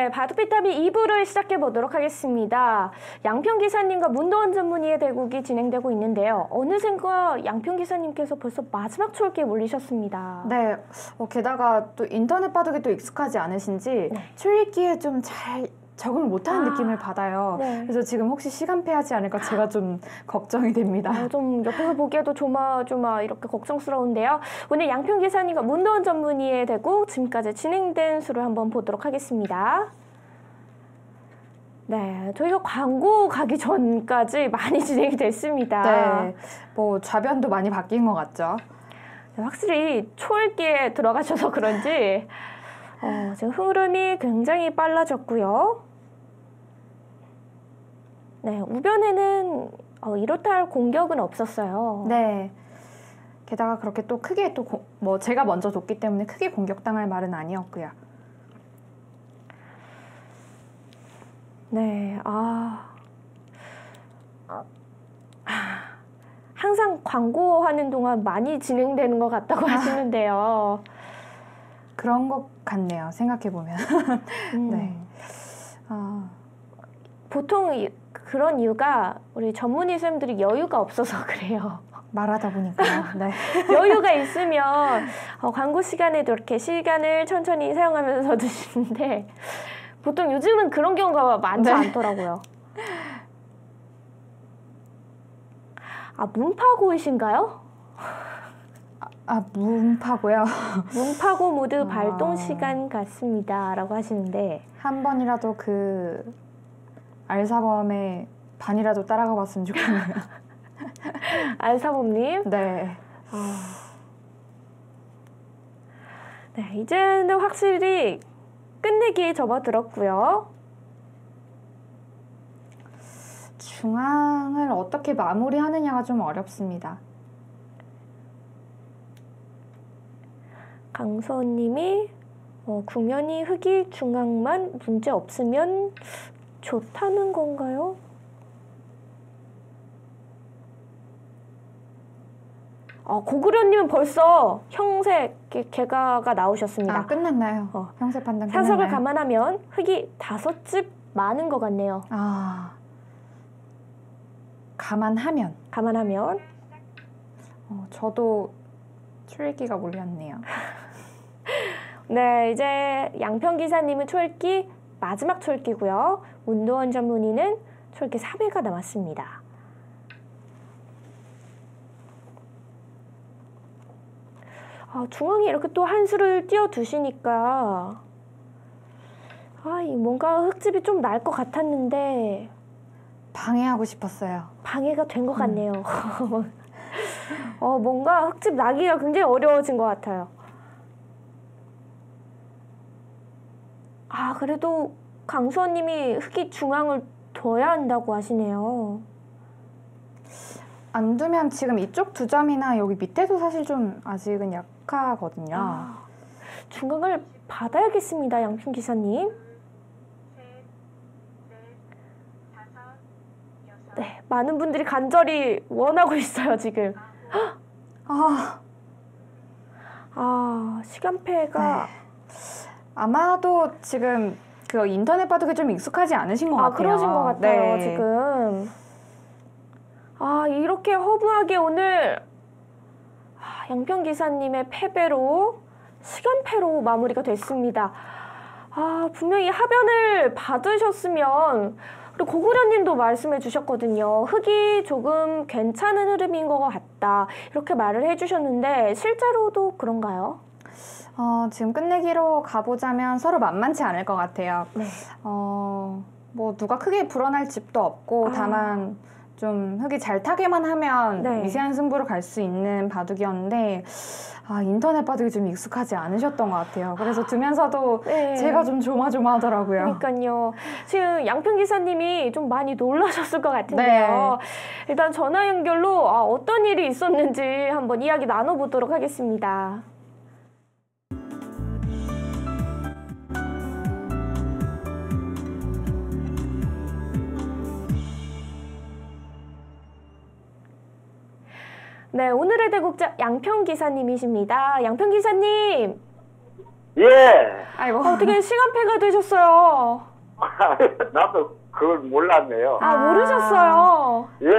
네, 바둑비타민 2부를 시작해 보도록 하겠습니다. 양평 기사님과 문도원 전문의의 대국이 진행되고 있는데요. 어느샌가 양평 기사님께서 벌써 마지막 초읽기에 몰리셨습니다. 네, 게다가 또 인터넷 바둑이 또 익숙하지 않으신지 네. 초읽기에 좀 잘 적응을 못하는 느낌을 받아요. 네. 그래서 지금 혹시 시간 패하지 않을까 제가 좀 걱정이 됩니다. 좀 옆에서 보기에도 조마조마 이렇게 걱정스러운데요. 오늘 양평 기사님과 문도원 전문의의 대국 지금까지 진행된 수를 한번 보도록 하겠습니다. 네, 저희가 광고 가기 전까지 많이 진행이 됐습니다. 네, 뭐 좌변도 많이 바뀐 것 같죠? 네, 확실히 초읽기에 들어가셔서 그런지 지금 흐름이 굉장히 빨라졌고요. 네, 우변에는 이렇다 할 공격은 없었어요. 네. 게다가 그렇게 또 크게 뭐 제가 먼저 뒀기 때문에 크게 공격당할 말은 아니었고요. 네, 항상 광고하는 동안 많이 진행되는 것 같다고 하시는데요. 그런 것 같네요. 생각해보면. 네. 보통 그런 이유가 우리 전문의 선생님들이 여유가 없어서 그래요. 말하다 보니까요. 네. 여유가 있으면 광고 시간에도 이렇게 시간을 천천히 사용하면서 드시는데 보통 요즘은 그런 경우가 많지 네. 않더라고요. 문파고이신가요? 문파고요. 문파고 모두 발동 시간 같습니다. 라고 하시는데 한 번이라도 그 알사범의 반이라도 따라가 봤으면 좋겠네요. 알사범님. 네. 네, 이제는 확실히 끝내기에 접어들었고요. 중앙을 어떻게 마무리하느냐가 좀 어렵습니다. 강서원님이 국면이 흑이 중앙만 문제 없으면 좋다는 건가요? 고구려님은 벌써 형세 개가가 나오셨습니다. 끝났나요? 형세 판단 끝났나요? 사석을 감안하면 흑이 5집 많은 것 같네요. 감안하면. 저도 초읽기가 몰렸네요. 네, 이제 양평 기사님은 초읽기 마지막 초읽기고요. 문도원 전문의는 초읽기 3회가 남았습니다. 중앙에 이렇게 또 한 수를 띄워두시니까 뭔가 흑집이 좀 날 것 같았는데 방해하고 싶었어요. 방해가 된 것 같네요. 뭔가 흑집 나기가 굉장히 어려워진 것 같아요. 그래도 강수원님이 흑이 중앙을 둬야 한다고 하시네요. 안 두면 지금 이쪽 2점이나 여기 밑에도 사실 좀 아직은 약하거든요. 중앙을 받아야겠습니다, 양평 기사님. 네, 많은 분들이 간절히 원하고 있어요, 지금. 시간패가. 네. 아마도 지금 그 인터넷 바둑에 좀 익숙하지 않으신 것 같아요. 그러신 것 같아요, 네. 지금. 이렇게 허무하게 오늘 양평 기사님의 패배로 시간패로 마무리가 됐습니다. 분명히 하변을 받으셨으면 그리고 고구려님도 말씀해 주셨거든요. 흑이 조금 괜찮은 흐름인 것 같다 이렇게 말을 해주셨는데 실제로도 그런가요? 지금 끝내기로 가보자면 서로 만만치 않을 것 같아요. 네. 뭐 누가 크게 불어날 집도 없고 다만 좀 흑이 잘 타게만 하면 네. 미세한 승부로 갈 수 있는 바둑이었는데 인터넷 바둑이 좀 익숙하지 않으셨던 것 같아요. 그래서 두면서도 네. 제가 좀 조마조마하더라고요. 그러니까요. 지금 양평 기사님이 좀 많이 놀라셨을 것 같은데요. 네. 일단 전화 연결로 어떤 일이 있었는지 한번 이야기 나눠보도록 하겠습니다. 네, 오늘의 대국자 양평 기사님이십니다. 양평 기사님. 예. 아이고. 어떻게 시간패가 되셨어요? 나도 그걸 몰랐네요. 모르셨어요. 예.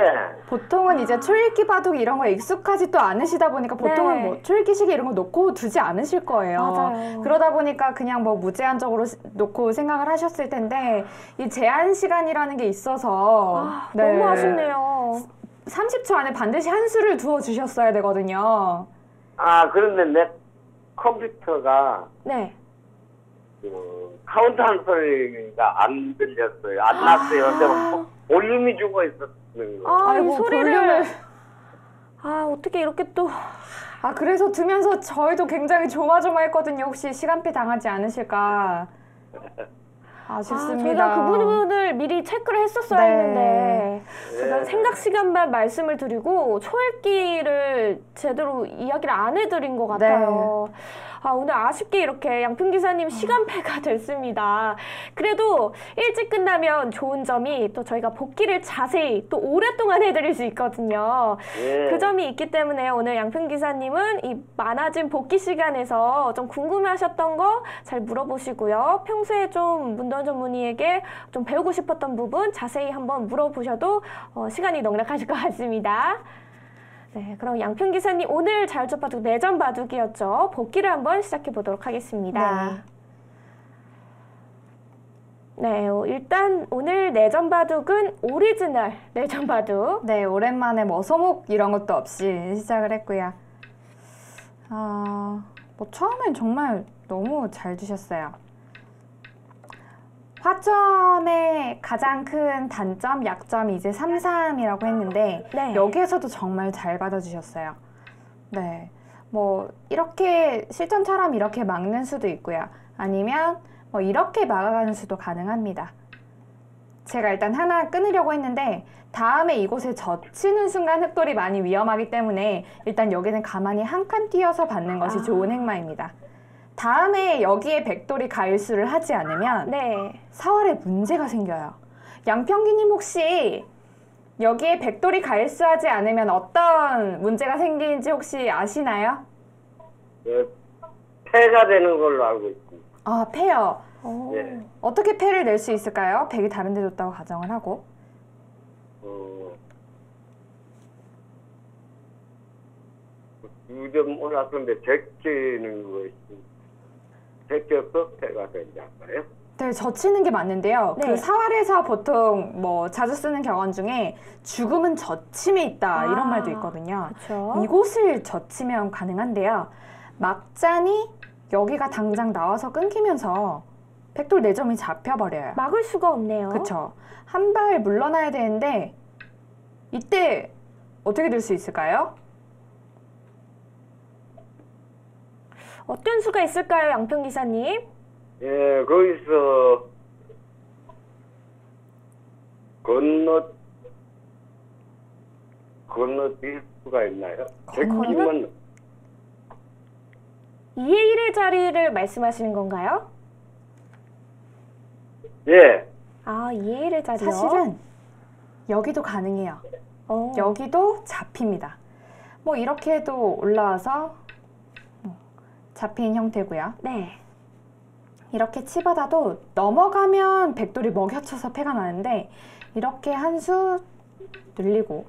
보통은 이제 초읽기 바둑 이런 거에 익숙하지도 않으시다 보니까 보통은 네. 뭐 초읽기 시계 이런 거 놓고 두지 않으실 거예요. 맞아요. 그러다 보니까 그냥 뭐 무제한적으로 놓고 생각을 하셨을 텐데 이 제한 시간이라는 게 있어서 네. 너무 아쉽네요. 30초 안에 반드시 한 수를 두어 주셨어야 되거든요. 그런데 내 컴퓨터가 네. 카운트한 소리가 안 들렸어요. 안 났어요. 근데 볼륨이 죽어 있었는 거예요. 이 아이고, 소리를. 어떻게 이렇게 또. 그래서 두면서 저희도 굉장히 조마조마했거든요. 혹시 시간표 당하지 않으실까. 아쉽습니다. 저희가 그 부분을 미리 체크를 했었어야 네. 했는데 제가 네. 생각 시간만 말씀을 드리고 초읽기를 제대로 이야기를 안 해드린 것 같아요. 오늘 아쉽게 이렇게 양평 기사님 시간패가 됐습니다. 그래도 일찍 끝나면 좋은 점이 또 저희가 복기를 자세히 또 오랫동안 해드릴 수 있거든요. 예. 그 점이 있기 때문에 오늘 양평 기사님은 이 많아진 복귀 시간에서 좀 궁금해하셨던 거 잘 물어보시고요. 평소에 좀 문도원 전문의에게 좀 배우고 싶었던 부분 자세히 한번 물어보셔도 시간이 넉넉하실 것 같습니다. 네, 그럼 양평 기사님 오늘 자율적 바둑 내전 바둑이었죠. 복기를 한번 시작해 보도록 하겠습니다. 네, 일단 오늘 내전 바둑은 오리지널 내전 바둑. 네, 오랜만에 뭐 소목 이런 것도 없이 시작을 했고요. 뭐 처음엔 정말 너무 잘 두셨어요. 화점의 가장 큰 단점, 약점이 이제 3-3이라고 했는데 네. 여기에서도 정말 잘 받아주셨어요. 네, 뭐 이렇게 실전처럼 이렇게 막는 수도 있고요. 아니면 뭐 이렇게 막아가는 수도 가능합니다. 제가 일단 하나 끊으려고 했는데 다음에 이곳에 젖히는 순간 흑돌이 많이 위험하기 때문에 일단 여기는 가만히 한 칸 뛰어서 받는 것이 좋은 행마입니다. 다음에 여기에 백돌이 가일수를 하지 않으면 네. 사활에 문제가 생겨요. 양평기님 혹시 여기에 백돌이 가일수하지 않으면 어떤 문제가 생기는지 혹시 아시나요? 예, 패가 되는 걸로 알고 있습니다. 패요. 예. 어떻게 패를 낼 수 있을까요? 백이 다른 데 뒀다고 가정을 하고. 좀 올랐는데 제끼는 것이 제껴서 패가 되지 않나요? 네, 젖히는 게 맞는데요. 네. 그 사활에서 보통 뭐 자주 쓰는 경언 중에 죽음은 젖힘에 있다 이런 말도 있거든요. 그렇죠. 이곳을 젖히면 가능한데요. 막잔이 여기가 당장 나와서 끊기면서 백돌 4점이 잡혀버려요. 막을 수가 없네요. 그쵸? 한 발 물러나야 되는데 이때 어떻게 될 수 있을까요? 어떤 수가 있을까요, 양평 기사님? 예, 거기서 건너뛸 수가 있나요? 제끼면 2의 1의 자리를 말씀하시는 건가요? 예. 2의 1의 자리요? 사실은 여기도 가능해요. 여기도 잡힙니다. 뭐 이렇게도 올라와서 잡힌 형태고요. 네. 이렇게 치받아도 넘어가면 백돌이 먹여쳐서 패가 나는데 이렇게 한 수 늘리고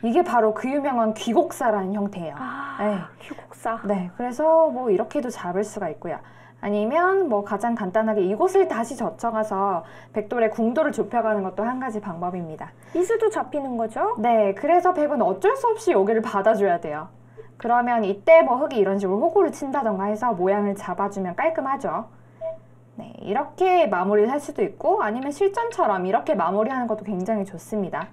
이게 바로 그 유명한 귀곡사라는 형태예요. 네. 귀곡사. 네, 그래서 뭐 이렇게도 잡을 수가 있고요. 아니면 뭐 가장 간단하게 이곳을 다시 젖혀가서 백돌의 궁도를 좁혀가는 것도 한 가지 방법입니다. 이 수도 잡히는 거죠? 네, 그래서 백은 어쩔 수 없이 여기를 받아줘야 돼요. 그러면 이때 뭐 흑이 이런 식으로 호구를 친다던가 해서 모양을 잡아주면 깔끔하죠. 네, 이렇게 마무리를 할 수도 있고 아니면 실전처럼 이렇게 마무리하는 것도 굉장히 좋습니다.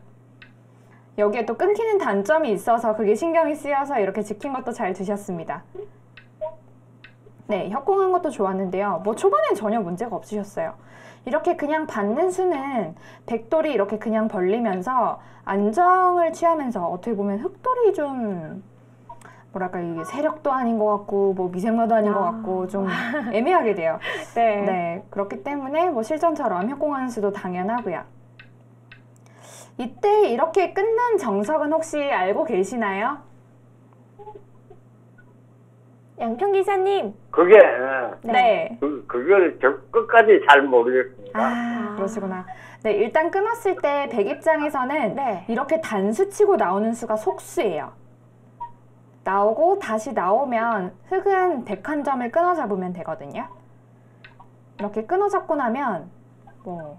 여기에 또 끊기는 단점이 있어서 그게 신경이 쓰여서 이렇게 지킨 것도 잘 두셨습니다. 네, 협공한 것도 좋았는데요. 뭐 초반엔 전혀 문제가 없으셨어요. 이렇게 그냥 받는 수는 백돌이 이렇게 그냥 벌리면서 안정을 취하면서 어떻게 보면 흑돌이 좀 뭐랄까 이게 세력도 아닌 것 같고 뭐 미생마도 아닌 것 같고 좀 애매하게 돼요. 네. 네, 그렇기 때문에 뭐 실전처럼 협공하는 수도 당연하고요. 이때 이렇게 끝난 정석은 혹시 알고 계시나요? 양평 기사님. 그게 네. 그걸 끝까지 잘 모르겠습니다. 아, 그러시구나. 네, 일단 끊었을 때 백 입장에서는 네. 이렇게 단수 치고 나오는 수가 속수예요. 나오고 다시 나오면 흑은 101점을 끊어 잡으면 되거든요. 이렇게 끊어 잡고 나면 뭐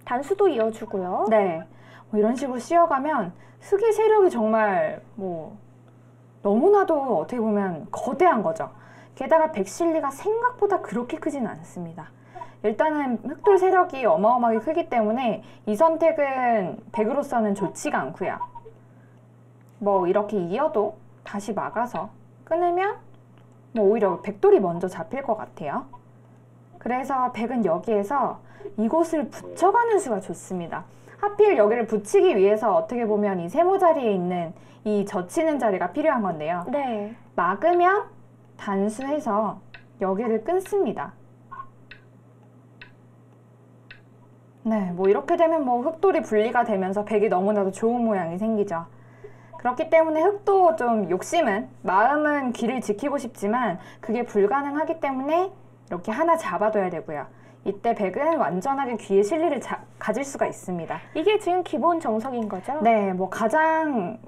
단수도 이어주고요. 네, 뭐 이런 식으로 씌어가면 흑의 세력이 정말 뭐 너무나도 어떻게 보면 거대한 거죠. 게다가 백실리가 생각보다 그렇게 크진 않습니다. 일단은 흑돌 세력이 어마어마하게 크기 때문에 이 선택은 백으로서는 좋지가 않고요. 뭐 이렇게 이어도 다시 막아서 끊으면 뭐 오히려 백돌이 먼저 잡힐 것 같아요. 그래서 백은 여기에서 이곳을 붙여가는 수가 좋습니다. 하필 여기를 붙이기 위해서 어떻게 보면 이 세모 자리에 있는 이 젖히는 자리가 필요한 건데요. 네. 막으면 단수해서 여기를 끊습니다. 네, 뭐 이렇게 되면 뭐 흑돌이 분리가 되면서 백이 너무나도 좋은 모양이 생기죠. 그렇기 때문에 흑도 좀 욕심은, 마음은 귀를 지키고 싶지만 그게 불가능하기 때문에 이렇게 하나 잡아둬야 되고요. 이때 백은 완전하게 귀의 실리를 가질 수가 있습니다. 이게 지금 기본 정석인 거죠? 네, 뭐 가장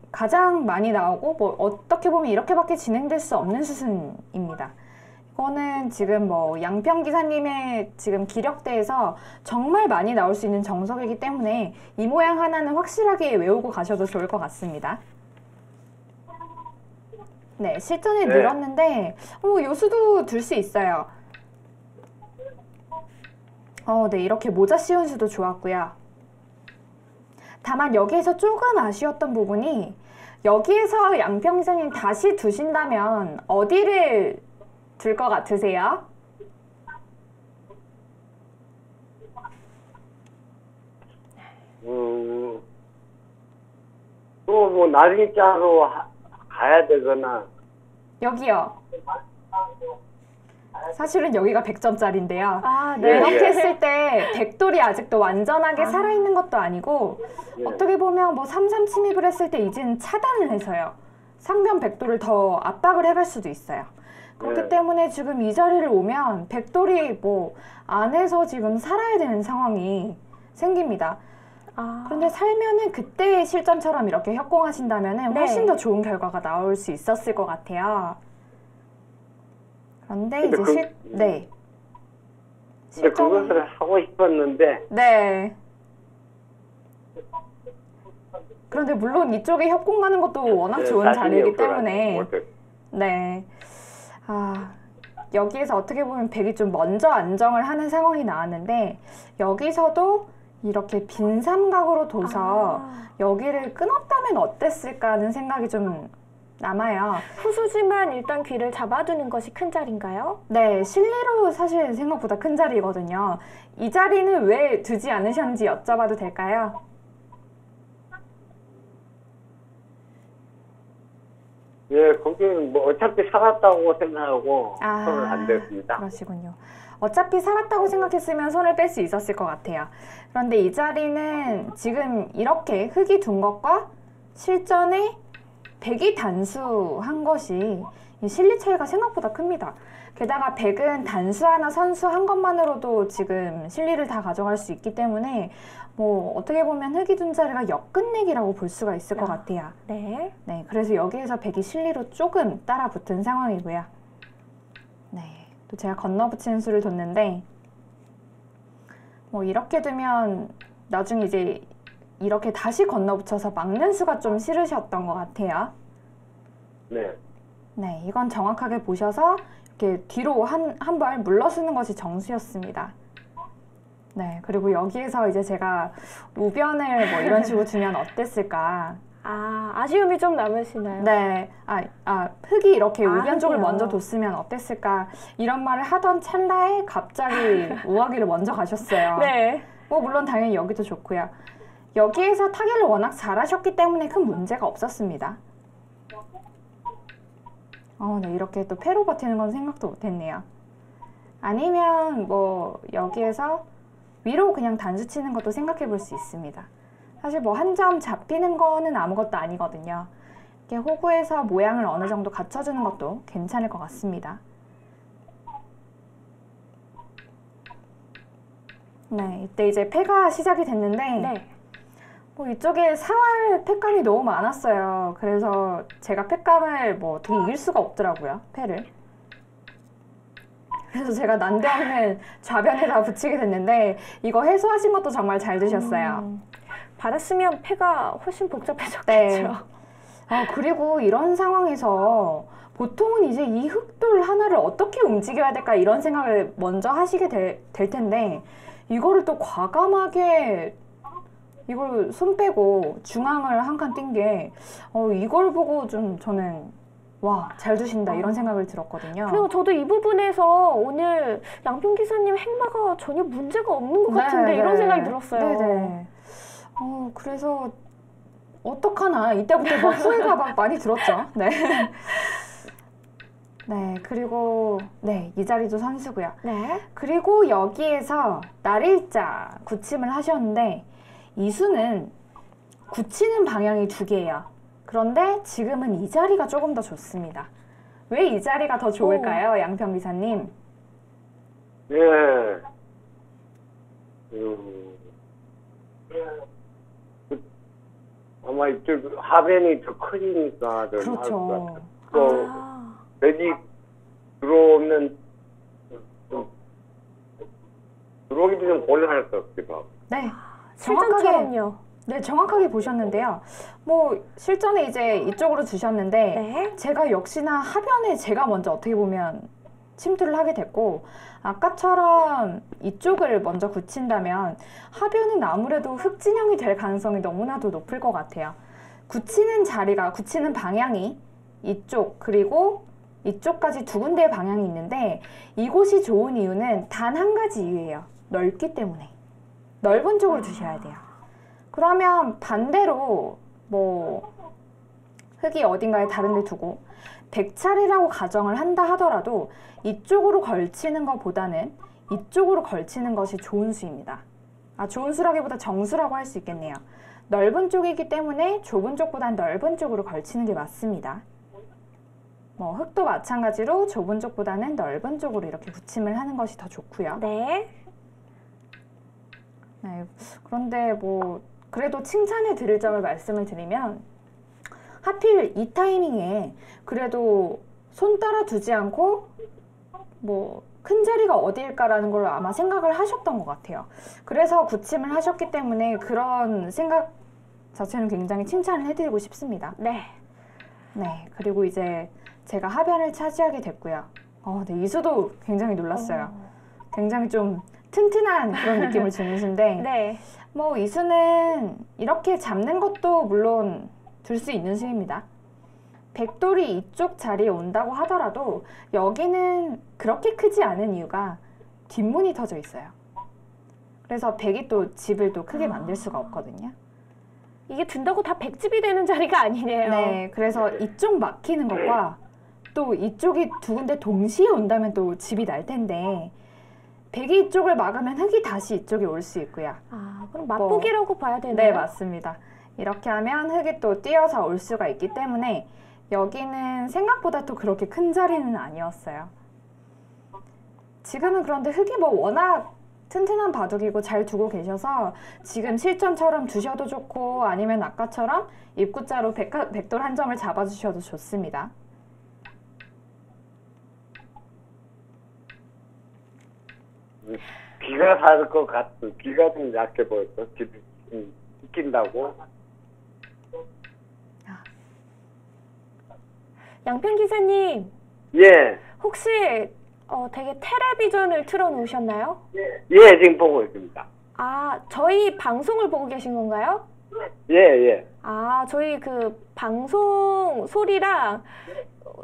많이 나오고 뭐 어떻게 보면 이렇게밖에 진행될 수 없는 수순입니다. 이거는 지금 뭐 양평 기사님의 지금 기력대에서 정말 많이 나올 수 있는 정석이기 때문에 이 모양 하나는 확실하게 외우고 가셔도 좋을 것 같습니다. 네, 실전에 네. 늘었는데 요수도 들 수 있어요. 네, 이렇게 모자 씌운 수도 좋았고요. 다만 여기에서 조금 아쉬웠던 부분이 여기에서 양평 기사님 다시 두신다면 어디를 둘 것 같으세요? 또 뭐 날짜로 가야 되거나. 여기요. 사실은 여기가 100점짜리인데요. 아, 네. 네. 이렇게 했을 때 백돌이 아직도 완전하게 살아있는 것도 아니고 예. 어떻게 보면 뭐 3-3 침입을 했을 때 이제는 차단을 해서요. 상변 백돌을 더 압박을 해갈 수도 있어요. 그렇기 네. 때문에 지금 이 자리를 오면 백돌이 뭐 안에서 지금 살아야 되는 상황이 생깁니다. 아, 그런데 살면은 그때의 실전처럼 이렇게 협공하신다면은 네. 훨씬 더 좋은 결과가 나올 수 있었을 것 같아요. 그런데 근데 이제 네. 근데 실전은- 그것을 하고 싶었는데. 네. 그런데 물론 이쪽에 협공 가는 것도 워낙 좋은 자신이 자리이기 없어가지고 때문에 못했- 네. 여기에서 어떻게 보면 백이 좀 먼저 안정을 하는 상황이 나왔는데 여기서도 이렇게 빈 삼각으로 둬서 여기를 끊었다면 어땠을까 하는 생각이 좀 남아요. 후수지만 일단 귀를 잡아두는 것이 큰 자리인가요? 네, 실리로 사실 생각보다 큰 자리거든요. 이 자리는 왜 두지 않으셨는지 여쭤봐도 될까요? 예, 거기는 뭐 어차피 살았다고 생각하고 손을 안 댔습니다. 그러시군요. 어차피 살았다고 생각했으면 손을 뺄 수 있었을 것 같아요. 그런데 이 자리는 지금 이렇게 흙이 둔 것과 실전에 백이 단수한 것이 이 실리 차이가 생각보다 큽니다. 게다가 백은 단수 하나 선수한 것만으로도 지금 실리를 다 가져갈 수 있기 때문에 뭐 어떻게 보면 흙이 둔 자리가 역끝내기라고 볼 수가 있을 것 같아요. 네. 네, 그래서 여기에서 백이 실리로 조금 따라 붙은 상황이고요. 네, 또 제가 건너붙이는 수를 뒀는데 뭐 이렇게 두면 나중에 이제 이렇게 다시 건너붙여서 막는 수가 좀 싫으셨던 것 같아요. 네. 네, 이건 정확하게 보셔서 이렇게 뒤로 한 발 물러서는 것이 정수였습니다. 네, 그리고 여기에서 이제 제가 우변을 뭐 이런 식으로 두면 어땠을까? 아쉬움이 좀 남으시나요? 네, 흙이 이렇게 우변 쪽을 흙이요. 먼저 뒀으면 어땠을까? 이런 말을 하던 찰나에 갑자기 우아기를 먼저 가셨어요. 네. 뭐 물론 당연히 여기도 좋고요. 여기에서 타결을 워낙 잘하셨기 때문에 큰 문제가 없었습니다. 네, 이렇게 또 패로 버티는 건 생각도 못했네요. 아니면 뭐 여기에서 위로 그냥 단수 치는 것도 생각해 볼 수 있습니다. 사실 뭐 한 점 잡히는 거는 아무것도 아니거든요. 이렇게 호구에서 모양을 어느 정도 갖춰주는 것도 괜찮을 것 같습니다. 네, 이때 이제 패가 시작이 됐는데 네. 뭐 이쪽에 사활 팩감이 너무 많았어요. 그래서 제가 팩감을 뭐 어떻게 이길 수가 없더라고요, 패를. 그래서 제가 난데없는 좌변에다 붙이게 됐는데 이거 해소하신 것도 정말 잘 드셨어요. 받았으면 패가 훨씬 복잡해졌겠죠. 네. 그리고 이런 상황에서 보통은 이제 이 흑돌 하나를 어떻게 움직여야 될까 이런 생각을 먼저 하시게 될 텐데 이거를 또 과감하게 이걸 손 빼고 중앙을 한 칸 뛴 게 이걸 보고 좀 저는 와, 잘 두신다 이런 생각을 들었거든요. 그리고 저도 이 부분에서 오늘 양평 기사님 행마가 전혀 문제가 없는 것 같은데 네, 이런 네. 생각이 들었어요. 네네. 그래서 어떡하나 이때부터 막 후회가 막 많이 들었죠. 네. 네, 그리고 네, 이 자리도 선수고요. 네. 그리고 여기에서 날일자 굳힘을 하셨는데 이수는 굳히는 방향이 두 개예요. 그런데 지금은 이 자리가 조금 더 좋습니다. 왜 이 자리가 더 좋을까요, 양평 기사님? 예. 아마 이쪽 하변이 더 크니까 좀 나을 것 그렇죠. 같아요. 또 아, 백이 들어오면 들어오기도 좀 곤란할 것 같기도 하고. 네, 실전처럼요. 네, 정확하게 보셨는데요. 뭐 실전에 이제 이쪽으로 주셨는데 네. 제가 역시나 하변에 제가 먼저 어떻게 보면 침투를 하게 됐고 아까처럼 이쪽을 먼저 굳힌다면 하변은 아무래도 흑진영이 될 가능성이 너무나도 높을 것 같아요. 굳히는 자리가, 굳히는 방향이 이쪽 그리고 이쪽까지 두 군데의 방향이 있는데 이곳이 좋은 이유는 단 한 가지 이유예요. 넓기 때문에. 넓은 쪽으로 두셔야 돼요. 그러면 반대로 뭐 흙이 어딘가에 다른 데 두고 백차례라고 가정을 한다 하더라도 이쪽으로 걸치는 것보다는 이쪽으로 걸치는 것이 좋은 수입니다. 좋은 수라기보다 정수라고 할 수 있겠네요. 넓은 쪽이기 때문에 좁은 쪽보단 넓은 쪽으로 걸치는 게 맞습니다. 뭐 흙도 마찬가지로 좁은 쪽보다는 넓은 쪽으로 이렇게 붙임을 하는 것이 더 좋고요. 네. 네, 그런데 뭐 그래도 칭찬해 드릴 점을 말씀을 드리면 하필 이 타이밍에 그래도 손 따라 두지 않고 뭐 큰 자리가 어디일까라는 걸 아마 생각을 하셨던 것 같아요. 그래서 굳힘을 하셨기 때문에 그런 생각 자체는 굉장히 칭찬을 해드리고 싶습니다. 네. 네, 그리고 이제 제가 하변을 차지하게 됐고요. 네, 이수도 굉장히 놀랐어요. 굉장히 좀 튼튼한 그런 느낌을 주는데 네. 뭐 이수는 이렇게 잡는 것도 물론 둘 수 있는 수입니다. 백돌이 이쪽 자리에 온다고 하더라도 여기는 그렇게 크지 않은 이유가 뒷문이 터져 있어요. 그래서 백이 또 집을 또 크게 만들 수가 없거든요. 이게 둔다고 다 백집이 되는 자리가 아니네요. 네, 그래서 이쪽 막히는 것과 또 이쪽이 두 군데 동시에 온다면 또 집이 날 텐데 백이 이쪽을 막으면 흙이 다시 이쪽에 올 수 있고요. 그럼 맛보기라고 봐야 되나요? 네, 맞습니다. 이렇게 하면 흙이 또 뛰어서 올 수가 있기 때문에 여기는 생각보다 또 그렇게 큰 자리는 아니었어요. 지금은 그런데 흙이 뭐 워낙 튼튼한 바둑이고 잘 두고 계셔서 지금 실전처럼 두셔도 좋고 아니면 아까처럼 입구자로 백돌 한 점을 잡아주셔도 좋습니다. 기가 살 것 같은, 기가 좀 약해 보였어. 시킨다고. 양평 기사님, 예. 혹시 되게 텔레비전을 틀어놓으셨나요? 예, 지금 보고 있습니다. 저희 방송을 보고 계신 건가요? 예, 예. 저희 그 방송 소리랑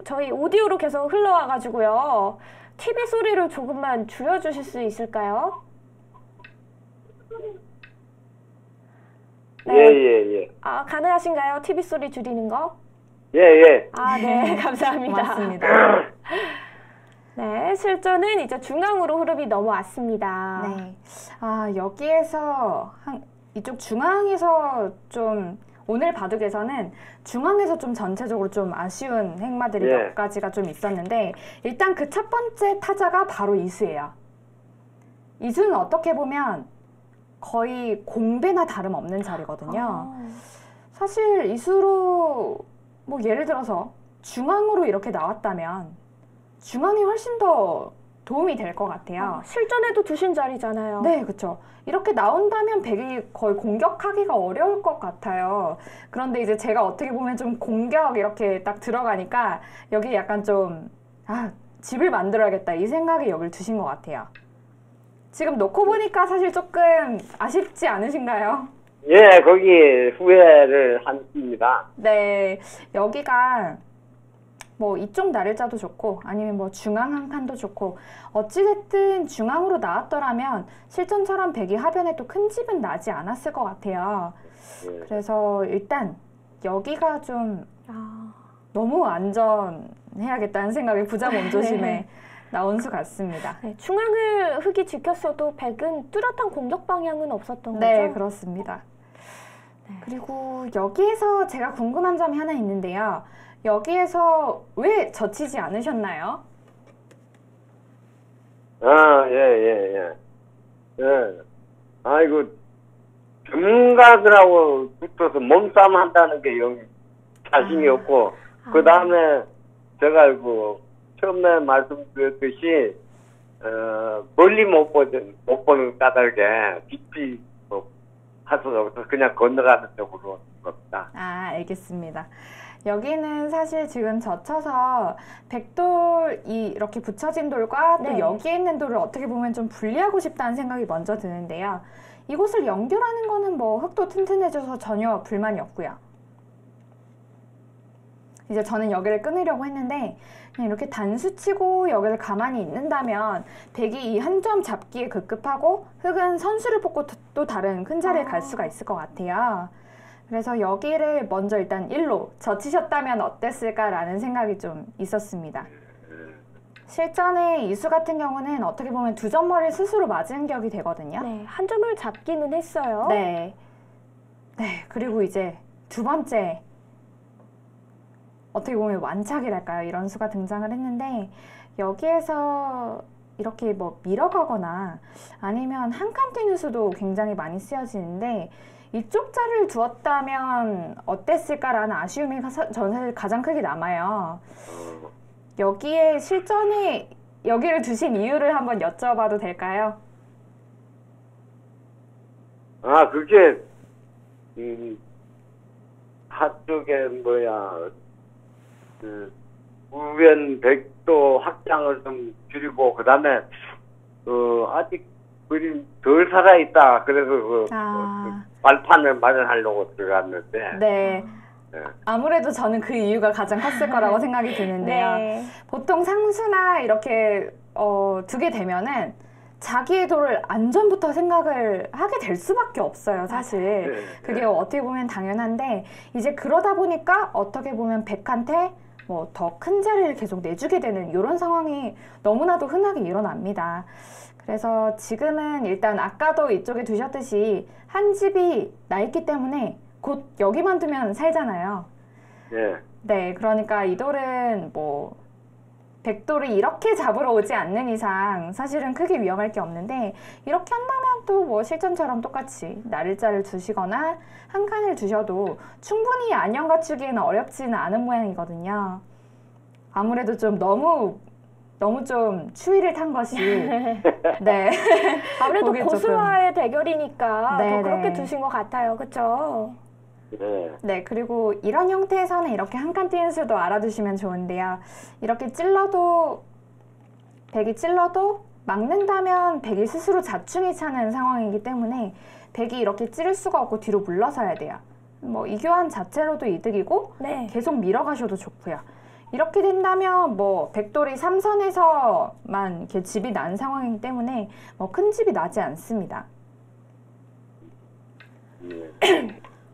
저희 오디오로 계속 흘러와가지고요. TV 소리를 조금만 줄여주실 수 있을까요? 네. 예, 예. 가능하신가요? TV 소리 줄이는 거? 예, 예. 네, 감사합니다. 고맙습니다. 네, 실전은 이제 중앙으로 흐름이 넘어왔습니다. 네. 여기에서 이쪽 중앙에서 좀 오늘 바둑에서는 중앙에서 좀 전체적으로 좀 아쉬운 행마들이 예. 몇 가지가 좀 있었는데 일단 그 첫 번째 타자가 바로 이수예요. 이수는 어떻게 보면 거의 공배나 다름없는 자리거든요. 아. 사실 이수로 뭐 예를 들어서 중앙으로 이렇게 나왔다면 중앙이 훨씬 더 도움이 될 것 같아요. 실전에도 두신 자리잖아요. 네, 그렇죠. 이렇게 나온다면 백이 거의 공격하기가 어려울 것 같아요. 그런데 이제 제가 어떻게 보면 좀 공격 이렇게 딱 들어가니까 여기 약간 좀 집을 만들어야겠다 이 생각에 여길 두신 것 같아요. 지금 놓고 보니까 사실 조금 아쉽지 않으신가요? 예, 거기 후회를 합니다. 네, 여기가 뭐 이쪽 나를자도 좋고 아니면 뭐 중앙 한 칸도 좋고 어찌됐든 중앙으로 나왔더라면 실전처럼 백이 하변에 또 큰 집은 나지 않았을 것 같아요. 예. 그래서 일단 여기가 좀 아. 너무 안전해야겠다는 생각이 부자 몸조심에 나온 수 같습니다. 네, 중앙을 흑이 지켰어도 백은 뚜렷한 공격 방향은 없었던 네, 거죠? 그렇습니다. 네. 그리고 여기에서 제가 궁금한 점이 하나 있는데요. 여기에서 왜 젖히지 않으셨나요? 예. 아이고, 전문가들하고 붙어서 몸싸움 한다는 게 영 자신이 없고, 그 다음에 제가 처음에 말씀드렸듯이, 멀리 못 보는 까닭에 깊이 할 수가 없어서 그냥 건너가는 쪽으로 겁니다. 알겠습니다. 여기는 사실 지금 젖혀서 백돌이 이렇게 붙여진 돌과 또 네. 여기에 있는 돌을 어떻게 보면 좀 분리하고 싶다는 생각이 먼저 드는데요. 이곳을 연결하는 거는 뭐 흙도 튼튼해져서 전혀 불만이 없고요. 이제 저는 여기를 끊으려고 했는데 그냥 이렇게 단수 치고 여기를 가만히 있는다면 백이 이 한 점 잡기에 급급하고 흙은 선수를 뽑고 또 다른 큰 자리에 갈 수가 있을 것 같아요. 그래서 여기를 먼저 일단 1로 젖히셨다면 어땠을까라는 생각이 좀 있었습니다. 실전에 이수 같은 경우는 어떻게 보면 두 점머리를 스스로 맞은 격이 되거든요. 네, 한 점을 잡기는 했어요. 네. 그리고 이제 두 번째 어떻게 보면 완착이랄까요? 이런 수가 등장을 했는데 여기에서 이렇게 뭐 밀어가거나 아니면 한 칸 뛰는 수도 굉장히 많이 쓰여지는데 이쪽 자리를 두었다면 어땠을까라는 아쉬움이 저는 사실 가장 크게 남아요. 여기에 실전에 여기를 두신 이유를 한번 여쭤봐도 될까요? 그게 한쪽에 우변 백도 확장을 좀 줄이고 그다음에 아직 그림 덜 살아있다. 그래서 발판을 마련하려고 들어갔는데. 네. 아무래도 저는 그 이유가 가장 컸을 거라고 생각이 드는데요. 네. 보통 상수나 이렇게 두게 되면은 자기의 돌을 안전부터 생각을 하게 될 수밖에 없어요, 사실. 그게 어떻게 보면 당연한데 이제 그러다 보니까 어떻게 보면 백한테 뭐 더 큰 자리를 계속 내주게 되는 이런 상황이 너무나도 흔하게 일어납니다. 그래서 지금은 일단 아까도 이쪽에 두셨듯이 한 집이 나 있기 때문에 곧 여기만 두면 살잖아요. 네, 그러니까 이 돌은 뭐 백돌이 이렇게 잡으러 오지 않는 이상 사실은 크게 위험할 게 없는데 이렇게 한다면 또 뭐 실전처럼 똑같이 나를자를 두시거나 한 칸을 두셔도 충분히 안녕 갖추기에는 어렵지는 않은 모양이거든요. 아무래도 좀 너무 좀 추위를 탄 것이 네. 아무래도 그게 고수와의 대결이니까 네, 더 그렇게 네. 두신 것 같아요. 그렇죠? 네, 그리고 이런 형태에서는 이렇게 한 칸 뛰는 수도 알아두시면 좋은데요. 이렇게 백이 찔러도 막는다면 백이 스스로 자충이 차는 상황이기 때문에 백이 이렇게 찌를 수가 없고 뒤로 물러서야 돼요. 뭐 이 교환 자체로도 이득이고 네. 계속 밀어가셔도 좋고요. 이렇게 된다면 뭐 백돌이 3선에서만 이렇게 집이 난 상황이기 때문에 뭐 큰 집이 나지 않습니다.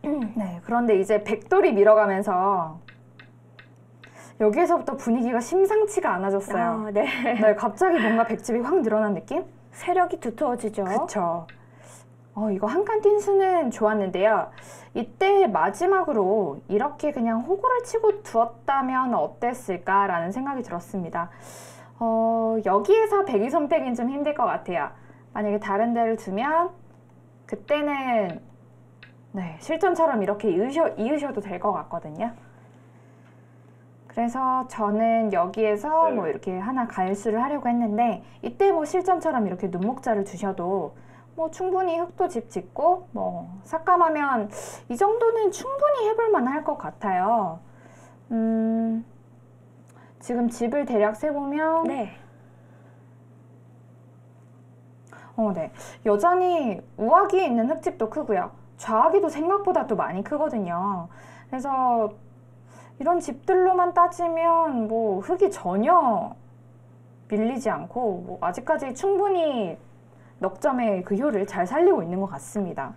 네, 그런데 이제 백돌이 밀어가면서 여기에서부터 분위기가 심상치가 않아졌어요. 네. 네, 갑자기 뭔가 백집이 확 늘어난 느낌? 세력이 두터워지죠. 그쵸. 이거 한 칸 뛴 수는 좋았는데요. 이때 마지막으로 이렇게 그냥 호구를 치고 두었다면 어땠을까라는 생각이 들었습니다. 여기에서 배기 선택은 좀 힘들 것 같아요. 만약에 다른 데를 두면 그때는 네, 실전처럼 이렇게 이으셔도 될 것 같거든요. 그래서 저는 여기에서 뭐 이렇게 하나 가일수를 하려고 했는데 이때 뭐 실전처럼 이렇게 눈목자를 두셔도 뭐 충분히 흙도 집 짓고 뭐 삭감하면 이 정도는 충분히 해볼 만할 것 같아요. 지금 집을 대략 세보면 네. 네. 여전히 우아기에 있는 흙집도 크고요. 좌아기도 생각보다 또 많이 크거든요. 그래서 이런 집들로만 따지면 뭐 흙이 전혀 밀리지 않고 뭐 아직까지 충분히 넉 점의 그 효를 잘 살리고 있는 것 같습니다.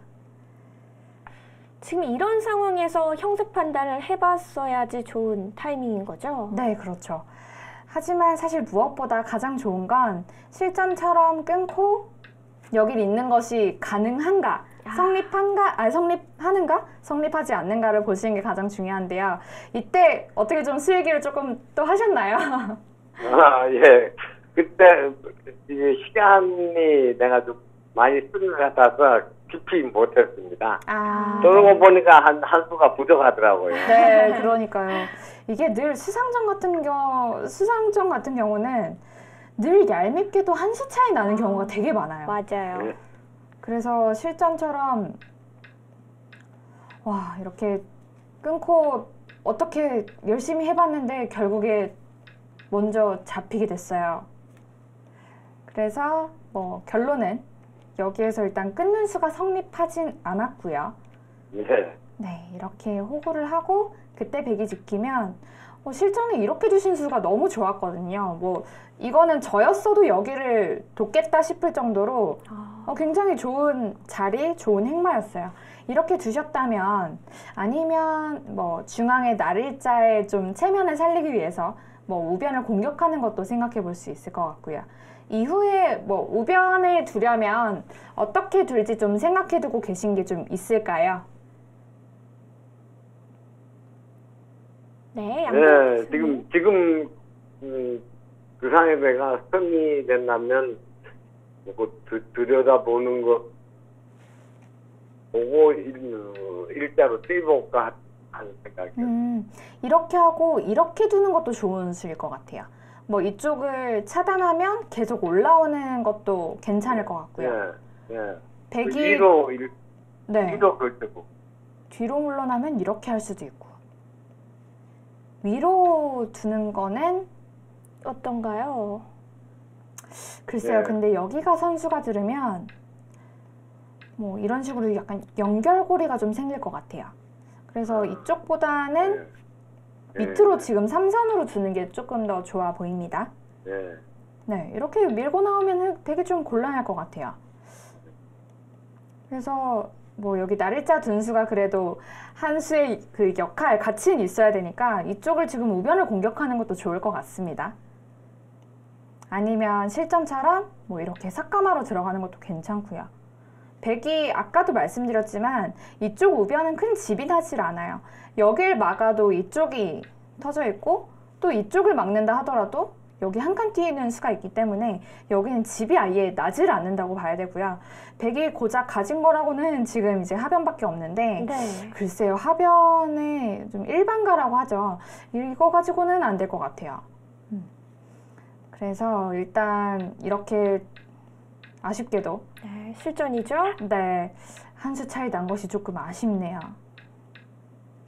지금 이런 상황에서 형세 판단을 해봤어야지 좋은 타이밍인 거죠? 네, 그렇죠. 하지만 사실 무엇보다 가장 좋은 건 실전처럼 끊고 여길 있는 것이 가능한가, 성립하는가, 성립하지 않는가를 보시는 게 가장 중요한데요. 이때 어떻게 좀 수일기를 조금 또 하셨나요? 예. 그때 이게 시간이 내가 좀 많이 쓴 것 같아서 깊이 못했습니다. 그러고 보니까 한 수가 부족하더라고요. 네, 그러니까요. 이게 늘 수상전 같은 경우는 늘 얄밉게도 한 수 차이 나는 경우가 되게 많아요. 맞아요. 네. 그래서 실전처럼 와, 이렇게 끊고 어떻게 열심히 해봤는데 결국에 먼저 잡히게 됐어요. 그래서 뭐 결론은 여기에서 일단 끊는 수가 성립하진 않았고요. 네. 네, 이렇게 호구를 하고 그때 배기 지키면 실전에 이렇게 두신 수가 너무 좋았거든요. 뭐 이거는 저였어도 여기를 돕겠다 싶을 정도로 굉장히 좋은 자리, 좋은 행마였어요. 이렇게 두셨다면 아니면 뭐 중앙의 날일자의 좀 체면을 살리기 위해서 뭐 우변을 공격하는 것도 생각해 볼 수 있을 것 같고요. 이후에 뭐 우변에 두려면 어떻게 둘지 좀 생각해 두고 계신 게 좀 있을까요? 네, 네, 지금 그 상에 내가 선이 된다면 뭐 들여다보는 것 보고 일자로 떼볼까 하는 생각이요. 이렇게 하고 이렇게 두는 것도 좋은 수일 것 같아요. 뭐 이쪽을 차단하면 계속 올라오는 것도 괜찮을 것 같고요. 네. 백이 위로 네. 위로 걸치고 뒤로 물러나면 이렇게 할 수도 있고 위로 두는 거는 어떤가요? 글쎄요. 네. 근데 여기가 선수가 들으면 뭐 이런 식으로 약간 연결고리가 좀 생길 것 같아요. 그래서 이쪽보다는 밑으로 지금 3선으로 두는 게 조금 더 좋아 보입니다. 네. 네, 이렇게 밀고 나오면 되게 좀 곤란할 것 같아요. 그래서 뭐 여기 날일자 둔수가 그래도 한 수의 그 역할, 가치는 있어야 되니까 이쪽을 지금 우변을 공격하는 것도 좋을 것 같습니다. 아니면 실전처럼 뭐 이렇게 삭감하러 들어가는 것도 괜찮고요. 백이 아까도 말씀드렸지만 이쪽 우변은 큰 집이 나질 않아요. 여길 막아도 이쪽이 터져 있고 또 이쪽을 막는다 하더라도 여기 한 칸 뒤에 있는 수가 있기 때문에 여기는 집이 아예 나질 않는다고 봐야 되고요. 백이 고작 가진 거라고는 지금 이제 하변밖에 없는데 네. 글쎄요. 하변에 좀 일반가라고 하죠. 이거 가지고는 안 될 것 같아요. 그래서 일단 이렇게 아쉽게도 네, 실전이죠? 네, 한 수 차이 난 것이 조금 아쉽네요.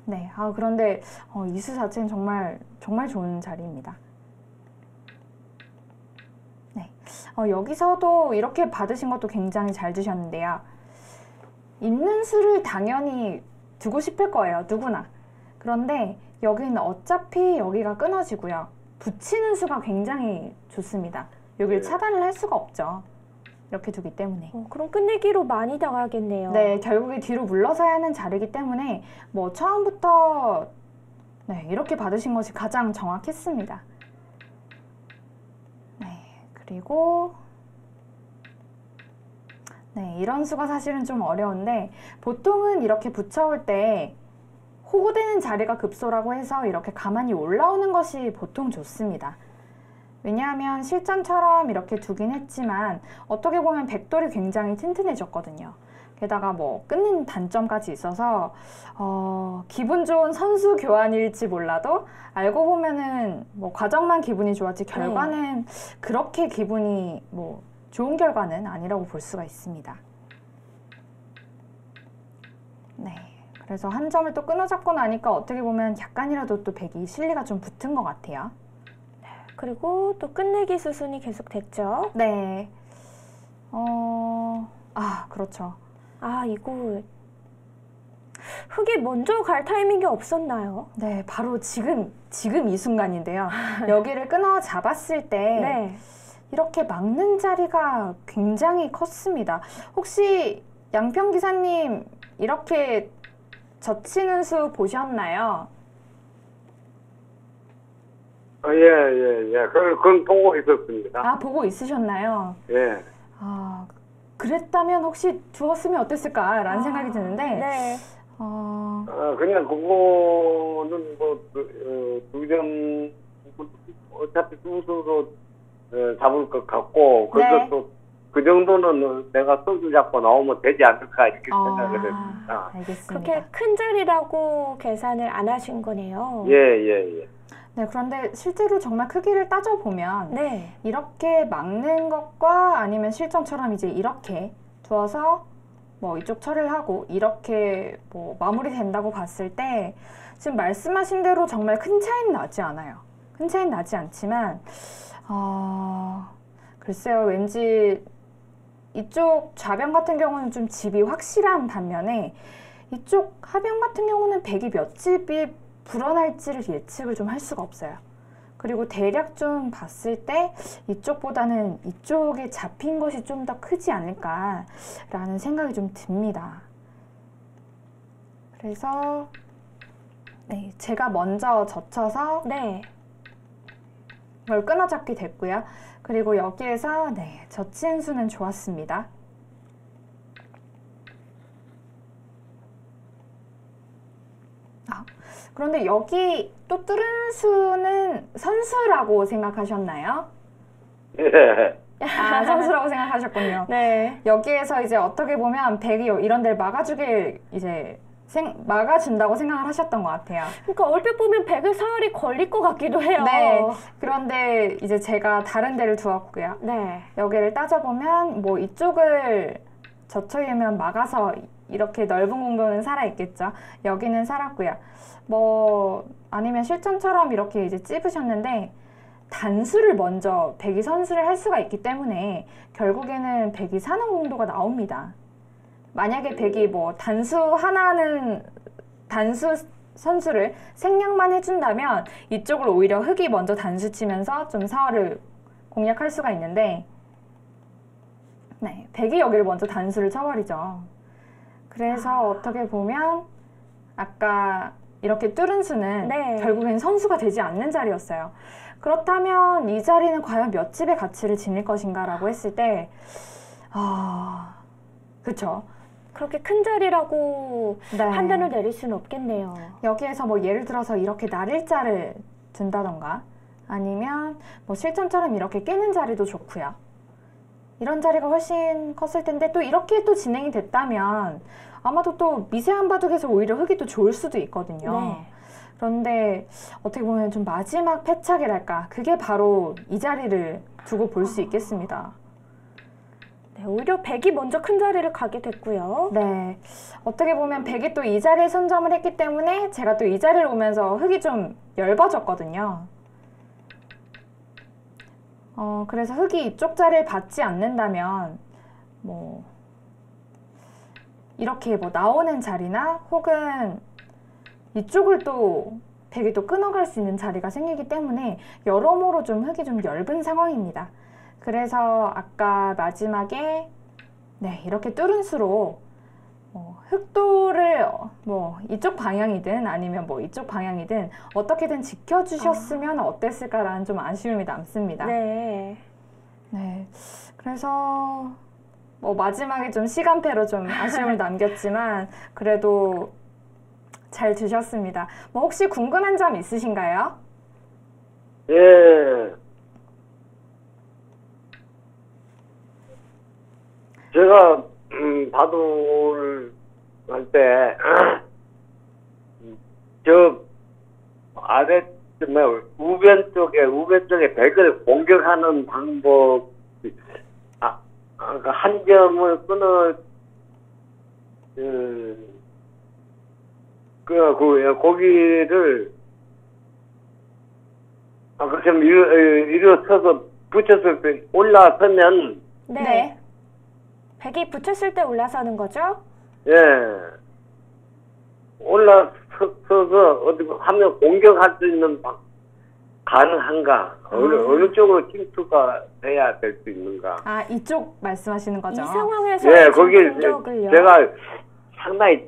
네, 그런데 이 수 자체는 정말 좋은 자리입니다. 네, 여기서도 이렇게 받으신 것도 굉장히 잘 두셨는데요. 있는 수를 당연히 두고 싶을 거예요, 누구나. 그런데 여기는 어차피 여기가 끊어지고요. 붙이는 수가 굉장히 좋습니다. 여기를 차단을 할 수가 없죠. 이렇게 두기 때문에. 그럼 끝내기로 많이 당하겠네요. 네, 결국에 뒤로 물러서야 하는 자리이기 때문에 뭐 처음부터 네, 이렇게 받으신 것이 가장 정확했습니다. 네, 그리고 네, 이런 수가 사실은 좀 어려운데 보통은 이렇게 붙여올 때 호구되는 자리가 급소라고 해서 이렇게 가만히 올라오는 것이 보통 좋습니다. 왜냐하면 실전처럼 이렇게 두긴 했지만 어떻게 보면 백돌이 굉장히 튼튼해졌거든요. 게다가 뭐 끊는 단점까지 있어서 기분 좋은 선수 교환일지 몰라도 알고 보면은 뭐 과정만 기분이 좋았지 결과는 그렇게 기분이 뭐 좋은 결과는 아니라고 볼 수가 있습니다. 네, 그래서 한 점을 또 끊어잡고 나니까 어떻게 보면 약간이라도 또 백이 실리가 좀 붙은 것 같아요. 그리고 또 끝내기 수순이 계속 됐죠. 네, 그렇죠. 이거 흙이 먼저 갈 타이밍이 없었나요? 네, 바로 지금 이 순간인데요. 여기를 끊어 잡았을 때 네. 이렇게 막는 자리가 굉장히 컸습니다. 혹시 양평 기사님 이렇게 젖히는 수 보셨나요? 예. 그건 보고 있었습니다. 보고 있으셨나요? 예. 그랬다면 혹시 두었으면 어땠을까라는 생각이 드는데 네. 그냥 그거는 뭐, 두 점, 어차피 수수로 잡을 것 같고, 그것도 그 정도는 내가 선수 잡고 나오면 되지 않을까, 이렇게 생각을 했습니다. 알겠습니다. 그렇게 큰 자리라고 계산을 안 하신 거네요. 예. 네, 그런데 실제로 정말 크기를 따져보면 네. 이렇게 막는 것과 아니면 실전처럼 이제 이렇게 두어서 뭐 이쪽 처리를 하고 이렇게 뭐 마무리된다고 봤을 때 지금 말씀하신 대로 정말 큰 차이는 나지 않아요. 큰 차이는 나지 않지만 글쎄요, 왠지 이쪽 좌변 같은 경우는 좀 집이 확실한 반면에 이쪽 하변 같은 경우는 백이 몇 집이 불어날지를 예측을 좀 할 수가 없어요. 그리고 대략 좀 봤을 때 이쪽보다는 이쪽에 잡힌 것이 좀 더 크지 않을까라는 생각이 좀 듭니다. 그래서 네, 제가 먼저 젖혀서 네. 이걸 끊어잡게 됐고요. 그리고 여기에서 네, 젖힌 수는 좋았습니다. 그런데 여기 또 뚫은 수는 선수라고 생각하셨나요? 예. 선수라고 생각하셨군요. 네. 여기에서 이제 어떻게 보면 백이 이런 데를 막아주길 이제 막아준다고 생각을 하셨던 것 같아요. 그러니까 얼핏 보면 백의 사활이 걸릴 것 같기도 해요. 네. 그런데 이제 제가 다른 데를 두었고요. 네. 여기를 따져보면 뭐 이쪽을 젖혀이면 막아서 이렇게 넓은 공간은 살아있겠죠. 여기는 살았고요. 뭐 아니면 실전처럼 이렇게 이제 찝으셨는데 단수를 먼저 백이 선수를 할 수가 있기 때문에 결국에는 백이 사는 공도가 나옵니다. 만약에 백이 뭐 단수 선수를 생략만 해준다면 이쪽을 오히려 흙이 먼저 단수 치면서 좀 사활을 공략할 수가 있는데 네, 백이 여기를 먼저 단수를 쳐버리죠. 그래서 어떻게 보면 아까 이렇게 뚫은 수는 네. 결국엔 선수가 되지 않는 자리였어요. 그렇다면 이 자리는 과연 몇 집의 가치를 지닐 것인가 라고 했을 때 그쵸. 그렇게 큰 자리라고 네. 판단을 내릴 수는 없겠네요. 여기에서 뭐 예를 들어서 이렇게 날일자를 둔다던가 아니면 뭐 실전처럼 이렇게 깨는 자리도 좋고요. 이런 자리가 훨씬 컸을 텐데 또 이렇게 또 진행이 됐다면 아마도 또 미세한 바둑에서 오히려 흙이 또 좋을 수도 있거든요. 네. 그런데 어떻게 보면 좀 마지막 패착이랄까 그게 바로 이 자리를 두고 볼 수 있겠습니다. 네, 오히려 백이 먼저 큰 자리를 가게 됐고요. 네, 어떻게 보면 백이 또 이 자리에 선점을 했기 때문에 제가 또 이 자리를 오면서 흙이 좀 얇아졌거든요. 그래서 흙이 이쪽 자리를 받지 않는다면 뭐 이렇게 뭐 나오는 자리나 혹은 이쪽을 또 백이 또 끊어갈 수 있는 자리가 생기기 때문에 여러모로 좀 흙이 좀 얇은 상황입니다. 그래서 아까 마지막에 네, 이렇게 뚫은 수로 흑도를 뭐 이쪽 방향이든 아니면 뭐 이쪽 방향이든 어떻게든 지켜주셨으면 어땠을까라는 좀 아쉬움이 남습니다. 네. 네, 그래서 뭐 마지막에 좀 시간패로 좀 아쉬움을 남겼지만 그래도 잘 드셨습니다. 뭐 혹시 궁금한 점 있으신가요? 예. 제가 바둑을 할 때 저 아래 우변 쪽에 백을 공격하는 방법 한 점을 끊어 고기를 좀 일어서서 붙였을 때 올라서면 네. 백이 붙였을 때 올라서는 거죠? 예 올라서서 어디 하면 공격할 수 있는 가능한가? 어느 쪽으로 침투가 돼야 될 수 있는가? 아, 이쪽 말씀하시는 거죠? 이 상황에서 예, 거기 공격을요? 제가 상당히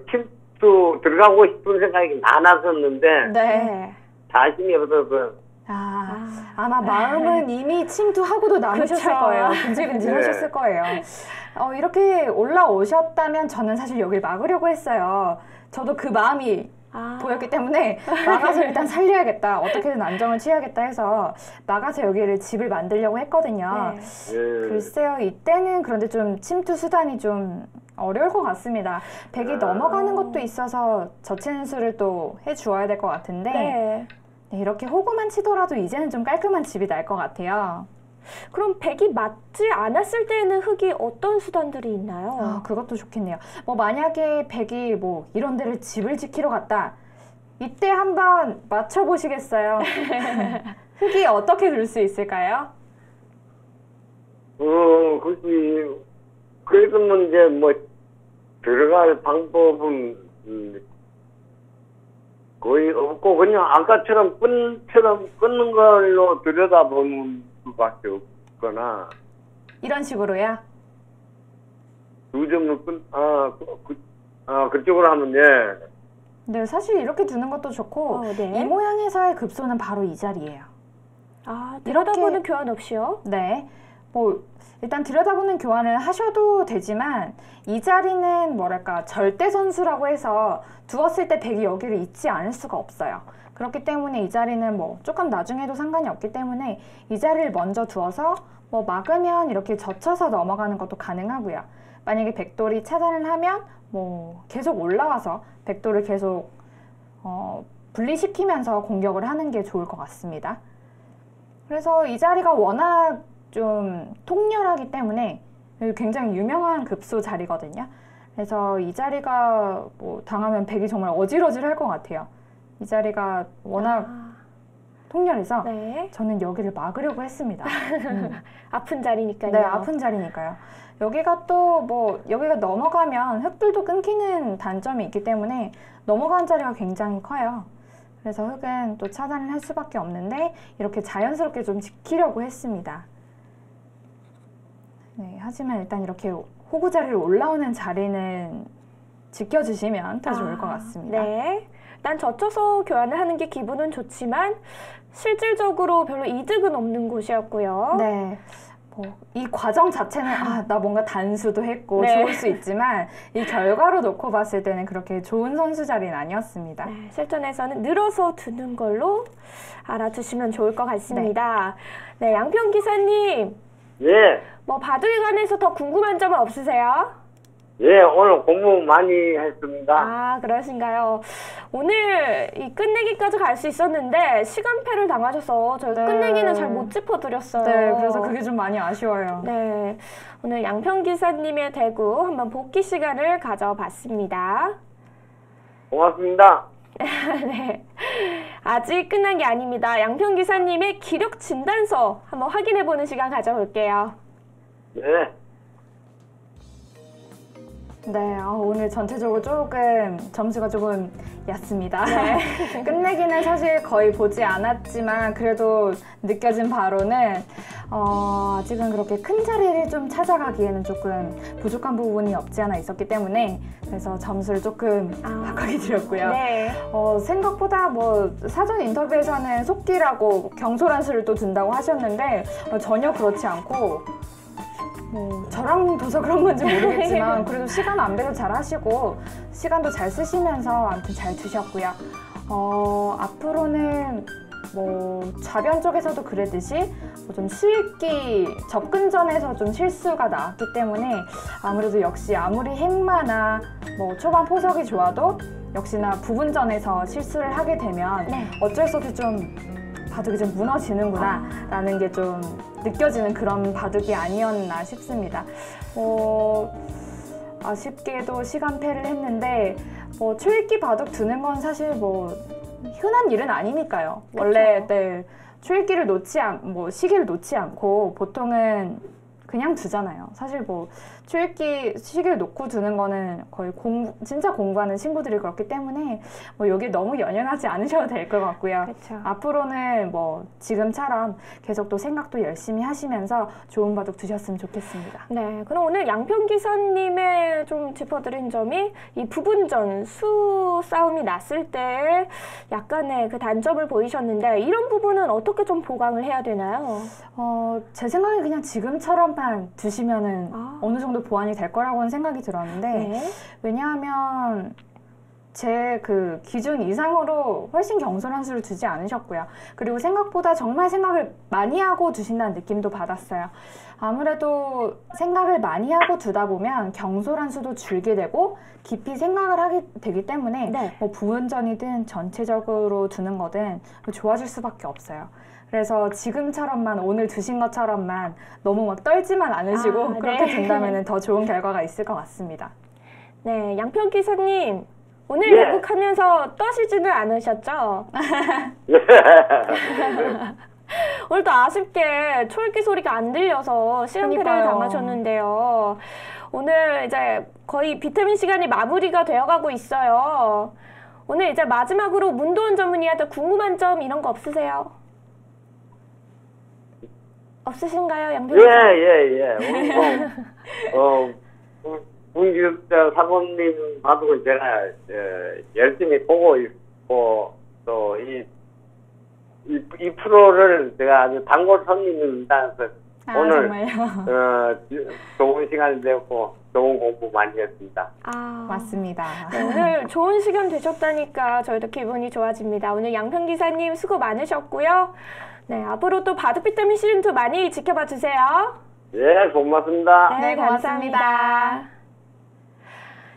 침투 들어가고 싶은 생각이 많았었는데 네. 자신이 없어서 아마 마음은 이미 침투하고도 남으셨을 그쵸. 거예요. 근질근질하셨을 네. 거예요. 이렇게 올라오셨다면 저는 사실 여길 막으려고 했어요. 저도 그 마음이 보였기 때문에 막아서 일단 살려야겠다. 어떻게든 안정을 취해야겠다 해서 막아서 여기를 집을 만들려고 했거든요. 네. 예. 글쎄요, 이때는 그런데 좀 침투 수단이 좀 어려울 것 같습니다. 백이 넘어가는 것도 있어서 저체인수를 또 해주어야 될 것 같은데 네. 네, 이렇게 호구만 치더라도 이제는 좀 깔끔한 집이 날 것 같아요. 그럼 백이 맞지 않았을 때에는 흑이 어떤 수단들이 있나요? 그것도 좋겠네요. 뭐 만약에 백이 뭐 이런 데를 집을 지키러 갔다. 이때 한번 맞춰보시겠어요? 흑이 어떻게 둘 수 있을까요? 그래서 문제 뭐 들어갈 방법은 거의 없고 그냥 아까처럼 끊는 걸로 들여다보는 수밖에 없거나 이런 식으로요? 두 점을 그쪽으로 하면 예. 네, 사실 이렇게 두는 것도 좋고 네. 이 모양에서의 급소는 바로 이 자리예요. 들여다보는 교환 없이요? 네, 뭐 일단 들여다보는 교환을 하셔도 되지만 이 자리는 뭐랄까 절대선수라고 해서 두었을 때 백이 여기를 잊지 않을 수가 없어요. 그렇기 때문에 이 자리는 뭐 조금 나중에 해도 상관이 없기 때문에 이 자리를 먼저 두어서 뭐 막으면 이렇게 젖혀서 넘어가는 것도 가능하고요. 만약에 백돌이 차단을 하면 뭐 계속 올라와서 백돌을 계속 분리시키면서 공격을 하는 게 좋을 것 같습니다. 그래서 이 자리가 워낙 좀 통렬하기 때문에 굉장히 유명한 급소 자리거든요. 그래서 이 자리가 뭐 당하면 백이 정말 어질어질할 것 같아요. 이 자리가 워낙 통렬해서 네. 저는 여기를 막으려고 했습니다. 아픈 자리니까요. 네, 아픈 자리니까요. 여기가 또 뭐 여기가 넘어가면 흑들도 끊기는 단점이 있기 때문에 넘어가는 자리가 굉장히 커요. 그래서 흑은 또 차단을 할 수밖에 없는데 이렇게 자연스럽게 좀 지키려고 했습니다. 네, 하지만 일단 이렇게 호구 자리를 올라오는 자리는 지켜주시면 더 좋을 것 같습니다. 네. 난 젖혀서 교환을 하는 게 기분은 좋지만 실질적으로 별로 이득은 없는 곳이었고요. 네. 뭐 이 과정 자체는 나 뭔가 단수도 했고 네. 좋을 수 있지만 이 결과로 놓고 봤을 때는 그렇게 좋은 선수 자리는 아니었습니다. 네, 실전에서는 늘어서 두는 걸로 알아두시면 좋을 것 같습니다. 네, 양평 기사님. 예. 뭐 바둑에 관해서 더 궁금한 점은 없으세요? 예, 오늘 공부 많이 했습니다. 그러신가요? 오늘 이 끝내기까지 갈 수 있었는데 시간패를 당하셔서 저희 끝내기는 잘 못 짚어드렸어요. 네, 그래서 그게 좀 많이 아쉬워요. 네, 오늘 양평 기사님의 대구 한번 복귀 시간을 가져봤습니다. 고맙습니다. 네, 아직 끝난 게 아닙니다. 양평 기사님의 기력 진단서 한번 확인해보는 시간 가져볼게요. 네. 네, 오늘 전체적으로 조금 점수가 조금 얕습니다. 끝내기는 사실 거의 보지 않았지만 그래도 느껴진 바로는 아직은 그렇게 큰 자리를 좀 찾아가기에는 조금 부족한 부분이 없지 않아 있었기 때문에 그래서 점수를 조금 바꾸게 드렸고요. 네. 생각보다 뭐 사전 인터뷰에서는 속기라고 경솔한 수를 또 둔다고 하셨는데 전혀 그렇지 않고 뭐 저랑 둬서 그런 건지 모르겠지만 그래도 시간 안배도 잘 하시고 시간도 잘 쓰시면서 아무튼 잘 두셨고요. 앞으로는 뭐 좌변 쪽에서도 그랬듯이 뭐좀 실기 접근전에서 좀 실수가 나왔기 때문에 아무래도 역시 아무리 행마나 뭐 초반 포석이 좋아도 역시나 부분전에서 실수를 하게 되면 네. 어쩔 수 없이 좀 바둑이 좀 무너지는구나 라는 게 좀 느껴지는 그런 바둑이 아니었나 싶습니다. 아쉽게도 시간패를 했는데 초읽기 바둑 두는 건 사실 뭐 흔한 일은 아니니까요. 그쵸. 원래 네, 초읽기를 시기를 놓지 않고 보통은 그냥 두잖아요. 사실 뭐 초읽기 시기를 놓고 두는 거는 거의 진짜 공부하는 친구들이 그렇기 때문에 뭐 여기에 너무 연연하지 않으셔도 될 것 같고요. 그쵸. 앞으로는 뭐 지금처럼 계속 또 생각도 열심히 하시면서 좋은 바둑 두셨으면 좋겠습니다. 네, 그럼 오늘 양평 기사님의 좀 짚어드린 점이 이 부분전 수 싸움이 났을 때 약간의 그 단점을 보이셨는데 이런 부분은 어떻게 좀 보강을 해야 되나요? 제 생각에 그냥 지금처럼만 두시면은 어느 정도 보완이 될 거라고는 생각이 들었는데 네. 왜냐하면 제 그 기준 이상으로 훨씬 경솔한 수를 두지 않으셨고요. 그리고 생각보다 정말 생각을 많이 하고 두신다는 느낌도 받았어요. 아무래도 생각을 많이 하고 두다 보면 경솔한 수도 줄게 되고 깊이 생각을 하게 되기 때문에 네. 뭐 부분전이든 전체적으로 두는 거든 좋아질 수밖에 없어요. 그래서 지금처럼만 오늘 두신 것처럼만 너무 막 떨지만 않으시고 그렇게 네. 된다면 더 좋은 결과가 있을 것 같습니다. 네, 양평 기사님 오늘 예. 대국하면서 떠시지는 않으셨죠? 오늘 또 아쉽게 초읽기 소리가 안 들려서 시간패를 그러니까요. 당하셨는데요. 오늘 이제 거의 비타민 시간이 마무리가 되어가고 있어요. 오늘 이제 마지막으로 문도원 전문의한테 궁금한 점 이런 거 없으세요? 없으신가요, 양평 기사님? 문교육자 사모님 바둑은 제가 열심히 보고 있고 또 이 프로를 제가 아주 단골 손님입니다. 그래서 오늘 정말요? 좋은 시간이 되었고 좋은 공부 많이 했습니다. 맞습니다. 네, 오늘 좋은 시간 되셨다니까 저희도 기분이 좋아집니다. 오늘 양평 기사님 수고 많으셨고요. 네, 앞으로 또 바둑 비타민 시즌2 많이 지켜봐 주세요. 예, 고맙습니다. 네, 고맙습니다. 감사합니다.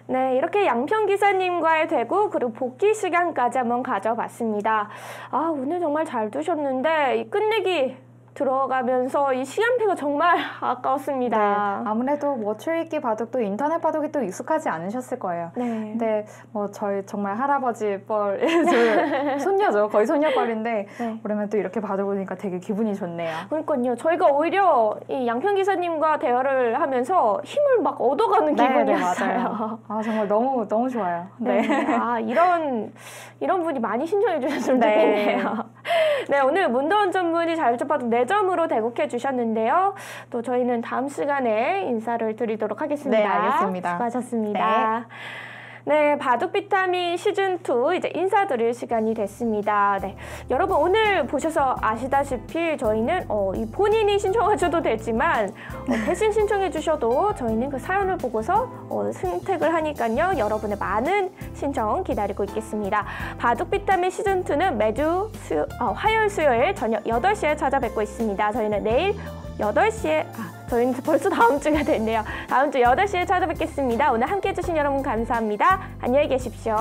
네, 이렇게 양평 기사님과의 대구 그리고 복귀 시간까지 한번 가져봤습니다. 오늘 정말 잘 두셨는데 이 끝내기 들어가면서 이 시간표가 정말 아까웠습니다. 네, 아무래도 뭐 초읽기 바둑도 인터넷 바둑이 또 익숙하지 않으셨을 거예요. 네. 근데 뭐 저희 정말 할아버지 뻘 손녀죠. 거의 손녀뻘인데 네. 오랜만에 또 이렇게 받아보니까 되게 기분이 좋네요. 그러니까요. 저희가 오히려 이 양평 기사님과 대화를 하면서 힘을 막 얻어가는 기분이었어요. 맞아요. 정말 너무 좋아요. 네. 이런 분이 많이 신청해 주셨으면 네. 좋겠네요. 네, 오늘 문도원 전문의 자율주바둑 4점으로 대국해 주셨는데요. 또 저희는 다음 시간에 인사를 드리도록 하겠습니다. 네, 알겠습니다. 수고하셨습니다. 네, 바둑 비타민 시즌2 이제 인사드릴 시간이 됐습니다. 네, 여러분 오늘 보셔서 아시다시피 저희는 이 본인이 신청하셔도 되지만 대신 신청해 주셔도 저희는 그 사연을 보고서 선택을 하니까요. 여러분의 많은 신청 기다리고 있겠습니다. 바둑 비타민 시즌2는 매주 화요일 수요일 저녁 8시에 찾아뵙고 있습니다. 저희는 내일 8시에 저희는 벌써 다음 주가 됐네요. 다음 주 8시에 찾아뵙겠습니다. 오늘 함께해 주신 여러분 감사합니다. 안녕히 계십시오.